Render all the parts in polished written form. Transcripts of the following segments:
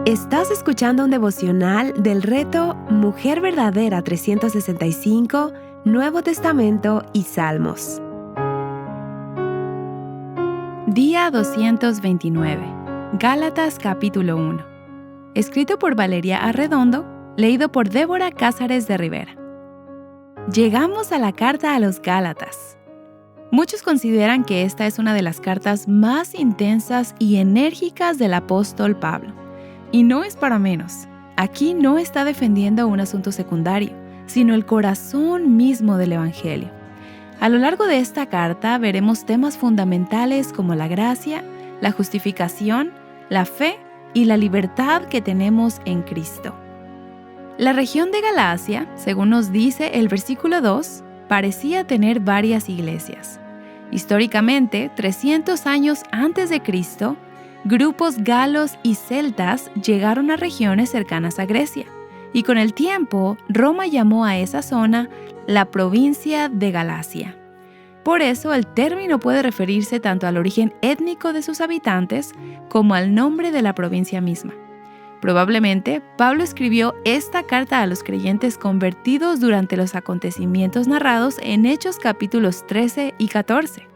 Estás escuchando un devocional del reto Mujer Verdadera 365, Nuevo Testamento y Salmos. Día 229. Gálatas capítulo 1. Escrito por Valeria Arredondo, leído por Débora Cázares de Rivera. Llegamos a la carta a los Gálatas. Muchos consideran que esta es una de las cartas más intensas y enérgicas del apóstol Pablo. Y no es para menos. Aquí no está defendiendo un asunto secundario, sino el corazón mismo del Evangelio. A lo largo de esta carta veremos temas fundamentales como la gracia, la justificación, la fe y la libertad que tenemos en Cristo. La región de Galacia, según nos dice el versículo 2, parecía tener varias iglesias. Históricamente, 300 años antes de Cristo, grupos galos y celtas llegaron a regiones cercanas a Grecia, y con el tiempo, Roma llamó a esa zona la provincia de Galacia. Por eso, el término puede referirse tanto al origen étnico de sus habitantes como al nombre de la provincia misma. Probablemente, Pablo escribió esta carta a los creyentes convertidos durante los acontecimientos narrados en Hechos capítulos 13 y 14.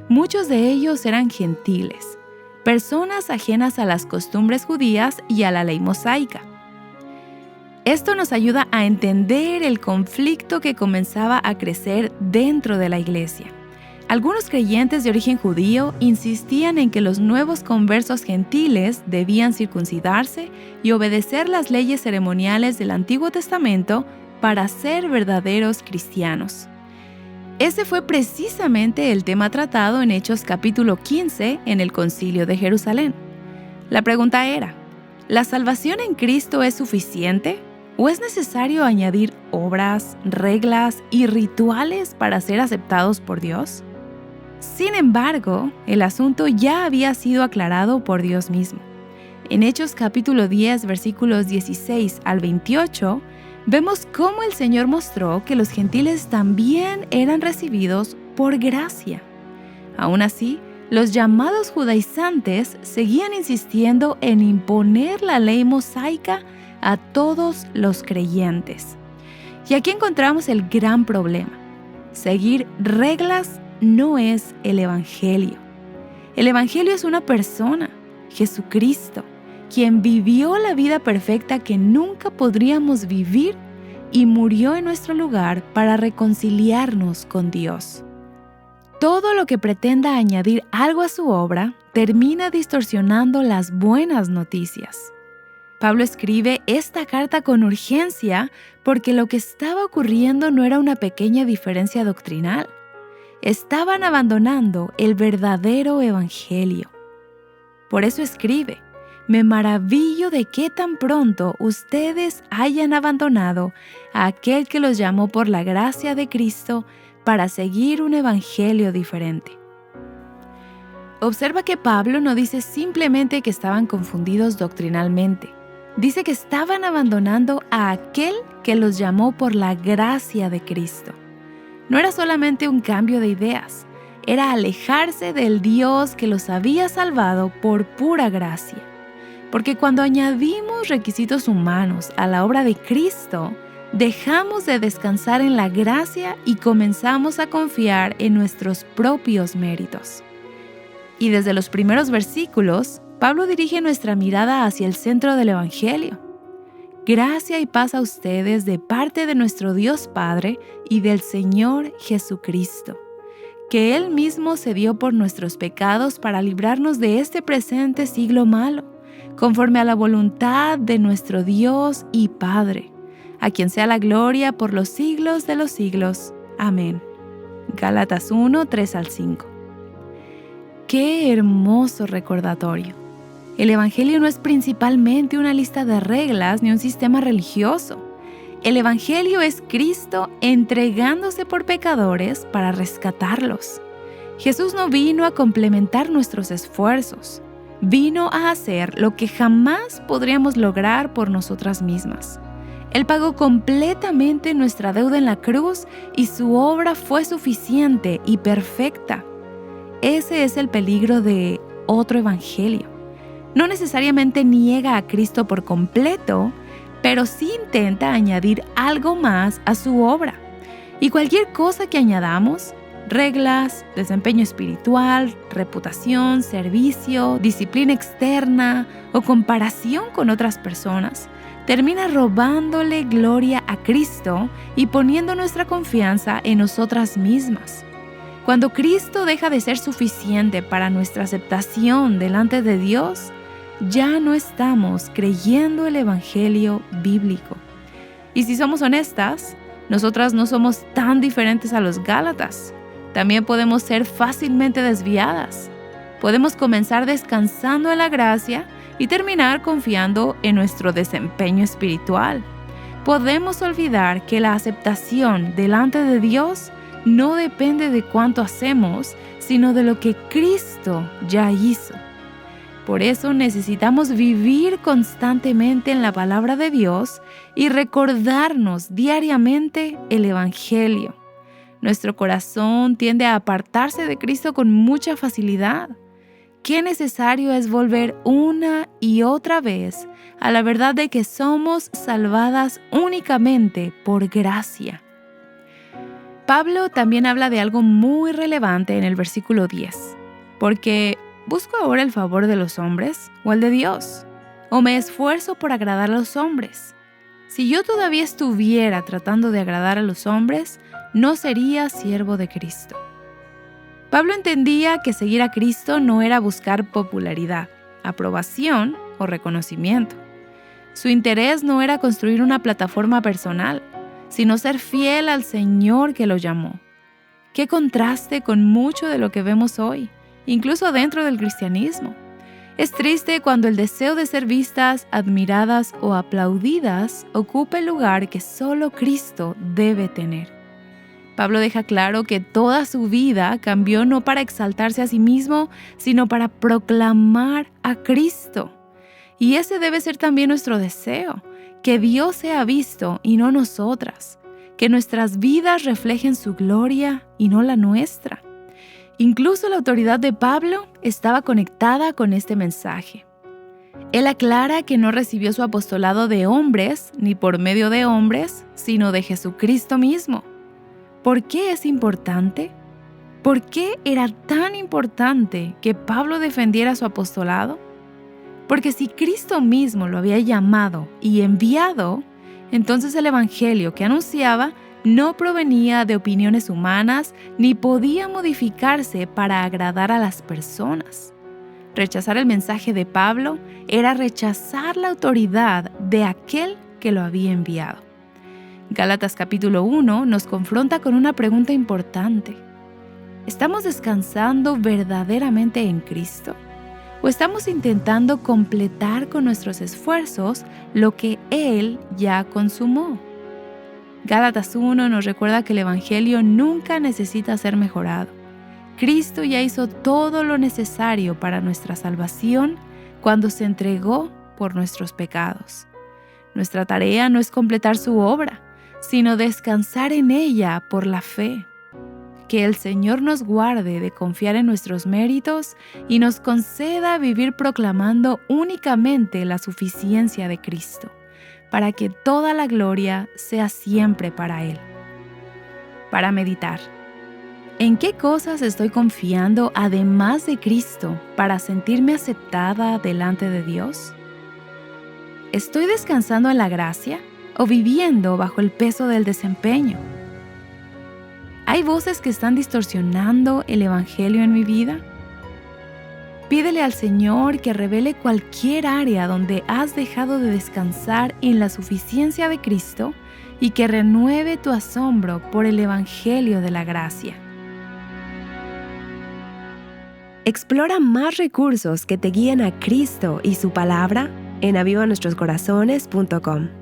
Muchos de ellos eran gentiles, personas ajenas a las costumbres judías y a la ley mosaica. Esto nos ayuda a entender el conflicto que comenzaba a crecer dentro de la iglesia. Algunos creyentes de origen judío insistían en que los nuevos conversos gentiles debían circuncidarse y obedecer las leyes ceremoniales del Antiguo Testamento para ser verdaderos cristianos. Ese fue precisamente el tema tratado en Hechos capítulo 15 en el Concilio de Jerusalén. La pregunta era, ¿la salvación en Cristo es suficiente o es necesario añadir obras, reglas y rituales para ser aceptados por Dios? Sin embargo, el asunto ya había sido aclarado por Dios mismo. En Hechos capítulo 10, versículos 16 al 28, vemos cómo el Señor mostró que los gentiles también eran recibidos por gracia. Aún así, los llamados judaizantes seguían insistiendo en imponer la ley mosaica a todos los creyentes. Y aquí encontramos el gran problema. Seguir reglas no es el Evangelio. El Evangelio es una persona, Jesucristo, quien vivió la vida perfecta que nunca podríamos vivir y murió en nuestro lugar para reconciliarnos con Dios. Todo lo que pretenda añadir algo a su obra termina distorsionando las buenas noticias. Pablo escribe esta carta con urgencia porque lo que estaba ocurriendo no era una pequeña diferencia doctrinal. Estaban abandonando el verdadero Evangelio. Por eso escribe, me maravillo de que tan pronto ustedes hayan abandonado a aquel que los llamó por la gracia de Cristo para seguir un evangelio diferente. Observa que Pablo no dice simplemente que estaban confundidos doctrinalmente. Dice que estaban abandonando a aquel que los llamó por la gracia de Cristo. No era solamente un cambio de ideas, era alejarse del Dios que los había salvado por pura gracia. Porque cuando añadimos requisitos humanos a la obra de Cristo, dejamos de descansar en la gracia y comenzamos a confiar en nuestros propios méritos. Y desde los primeros versículos, Pablo dirige nuestra mirada hacia el centro del Evangelio. Gracia y paz a ustedes de parte de nuestro Dios Padre y del Señor Jesucristo, que Él mismo se dio por nuestros pecados para librarnos de este presente siglo malo, conforme a la voluntad de nuestro Dios y Padre, a quien sea la gloria por los siglos de los siglos. Amén. Gálatas 1, 3 al 5. ¡Qué hermoso recordatorio! El Evangelio no es principalmente una lista de reglas ni un sistema religioso. El Evangelio es Cristo entregándose por pecadores para rescatarlos. Jesús no vino a complementar nuestros esfuerzos. Vino a hacer lo que jamás podríamos lograr por nosotras mismas. Él pagó completamente nuestra deuda en la cruz y su obra fue suficiente y perfecta. Ese es el peligro de otro evangelio. No necesariamente niega a Cristo por completo, pero sí intenta añadir algo más a su obra. Y cualquier cosa que añadamos, reglas, desempeño espiritual, reputación, servicio, disciplina externa o comparación con otras personas, termina robándole gloria a Cristo y poniendo nuestra confianza en nosotras mismas. Cuando Cristo deja de ser suficiente para nuestra aceptación delante de Dios, ya no estamos creyendo el Evangelio bíblico. Y si somos honestas, nosotras no somos tan diferentes a los Gálatas. También podemos ser fácilmente desviadas. Podemos comenzar descansando en la gracia y terminar confiando en nuestro desempeño espiritual. Podemos olvidar que la aceptación delante de Dios no depende de cuánto hacemos, sino de lo que Cristo ya hizo. Por eso necesitamos vivir constantemente en la palabra de Dios y recordarnos diariamente el Evangelio. Nuestro corazón tiende a apartarse de Cristo con mucha facilidad. Qué necesario es volver una y otra vez a la verdad de que somos salvadas únicamente por gracia. Pablo también habla de algo muy relevante en el versículo 10, porque ¿busco ahora el favor de los hombres o el de Dios? ¿O me esfuerzo por agradar a los hombres? Si yo todavía estuviera tratando de agradar a los hombres, no sería siervo de Cristo. Pablo entendía que seguir a Cristo no era buscar popularidad, aprobación o reconocimiento. Su interés no era construir una plataforma personal, sino ser fiel al Señor que lo llamó. Qué contraste con mucho de lo que vemos hoy, incluso dentro del cristianismo. Es triste cuando el deseo de ser vistas, admiradas o aplaudidas ocupa el lugar que solo Cristo debe tener. Pablo deja claro que toda su vida cambió no para exaltarse a sí mismo, sino para proclamar a Cristo. Y ese debe ser también nuestro deseo, que Dios sea visto y no nosotras, que nuestras vidas reflejen su gloria y no la nuestra. Incluso la autoridad de Pablo estaba conectada con este mensaje. Él aclara que no recibió su apostolado de hombres ni por medio de hombres, sino de Jesucristo mismo. ¿Por qué es importante? ¿Por qué era tan importante que Pablo defendiera su apostolado? Porque si Cristo mismo lo había llamado y enviado, entonces el evangelio que anunciaba no provenía de opiniones humanas ni podía modificarse para agradar a las personas. Rechazar el mensaje de Pablo era rechazar la autoridad de aquel que lo había enviado. Gálatas capítulo 1 nos confronta con una pregunta importante. ¿Estamos descansando verdaderamente en Cristo? ¿O estamos intentando completar con nuestros esfuerzos lo que Él ya consumó? Gálatas 1 nos recuerda que el Evangelio nunca necesita ser mejorado. Cristo ya hizo todo lo necesario para nuestra salvación cuando se entregó por nuestros pecados. Nuestra tarea no es completar su obra, sino descansar en ella por la fe. Que el Señor nos guarde de confiar en nuestros méritos y nos conceda vivir proclamando únicamente la suficiencia de Cristo, para que toda la gloria sea siempre para Él. Para meditar. ¿En qué cosas estoy confiando además de Cristo para sentirme aceptada delante de Dios? ¿Estoy descansando en la gracia o viviendo bajo el peso del desempeño? ¿Hay voces que están distorsionando el Evangelio en mi vida? Pídele al Señor que revele cualquier área donde has dejado de descansar en la suficiencia de Cristo y que renueve tu asombro por el Evangelio de la gracia. Explora más recursos que te guíen a Cristo y su palabra en avivanuestroscorazones.com.